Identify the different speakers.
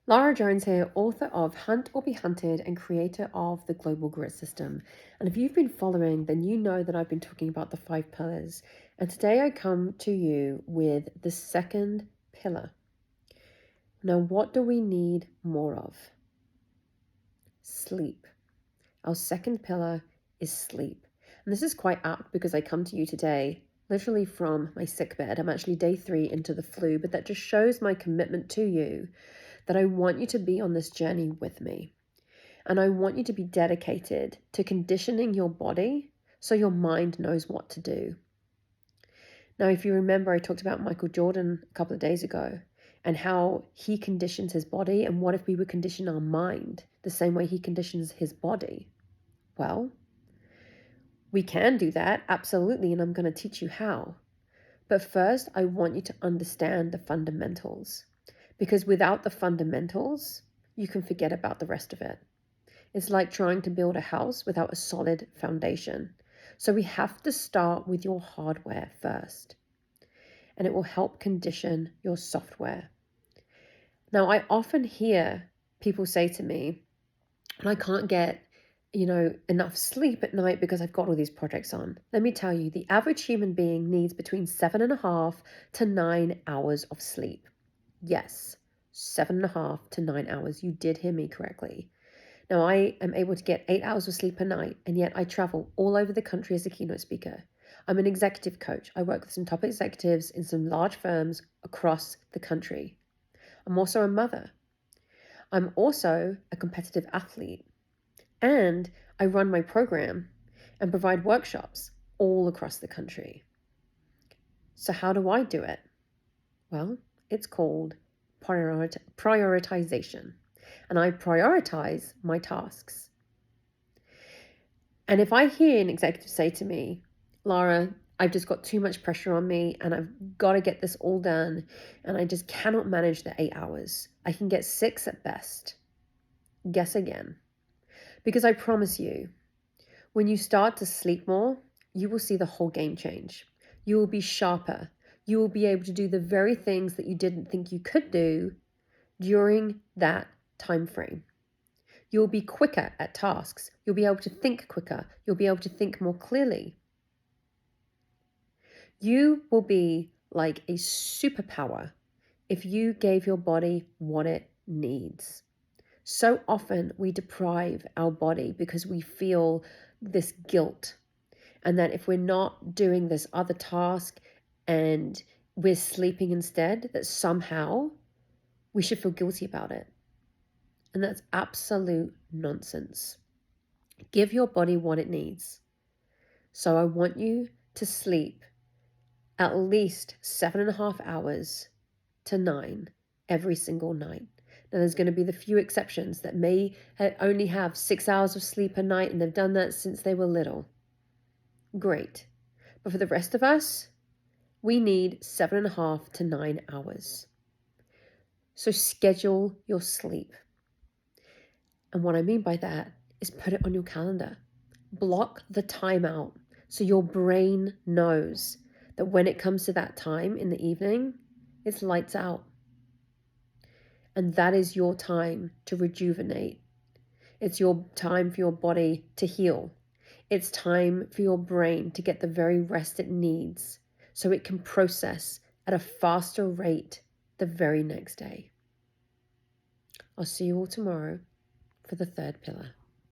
Speaker 1: Lara Jones here, author of Hunt or Be Hunted and creator of the Global G.R.I.T system. And if you've been following, then you know that I've been talking about the 5 pillars. And today I come to you with the second pillar. Now, what do we need more of? Sleep. Our second pillar is sleep. And this is quite apt because I come to you today literally from my sickbed. I'm actually day 3 into the flu, but that just shows my commitment to you that I want you to be on this journey with me. And I want you to be dedicated to conditioning your body so your mind knows what to do. Now, if you remember, I talked about Michael Jordan a couple of days ago and how he conditions his body. And what if we would condition our mind the same way he conditions his body? Well, we can do that, absolutely, and I'm going to teach you how. But first, I want you to understand the fundamentals, because without the fundamentals, you can forget about the rest of it. It's like trying to build a house without a solid foundation. So we have to start with your hardware first, and it will help condition your software. Now, I often hear people say to me, I can't get enough sleep at night because I've got all these projects on. Let me tell you, the average human being needs between 7.5 to 9 hours of sleep. Yes, 7.5 to 9 hours. You did hear me correctly. Now, I am able to get 8 hours of sleep a night, and yet I travel all over the country as a keynote speaker. I'm an executive coach. I work with some top executives in some large firms across the country. I'm also a mother. I'm also a competitive athlete. And I run my program and provide workshops all across the country. So how do I do it? Well, it's called prioritization. And I prioritize my tasks. And if I hear an executive say to me, Lara, I've just got too much pressure on me and I've got to get this all done and I just cannot manage the 8 hours. I can get 6 at best. Guess again. Because I promise you, when you start to sleep more, you will see the whole game change. You will be sharper. You will be able to do the very things that you didn't think you could do during that time frame. You'll be quicker at tasks. You'll be able to think quicker. You'll be able to think more clearly. You will be like a superpower if you gave your body what it needs. So often we deprive our body because we feel this guilt, and that if we're not doing this other task and we're sleeping instead, that somehow we should feel guilty about it. And that's absolute nonsense. Give your body what it needs. So I want you to sleep at least 7.5 hours to 9 every single night. Now, there's going to be the few exceptions that may only have 6 hours of sleep a night, and they've done that since they were little. Great. But for the rest of us, we need 7.5 to 9 hours. So schedule your sleep. And what I mean by that is put it on your calendar. Block the time out so your brain knows that when it comes to that time in the evening, it's lights out. And that is your time to rejuvenate. It's your time for your body to heal. It's time for your brain to get the very rest it needs so it can process at a faster rate the very next day. I'll see you all tomorrow for the third pillar.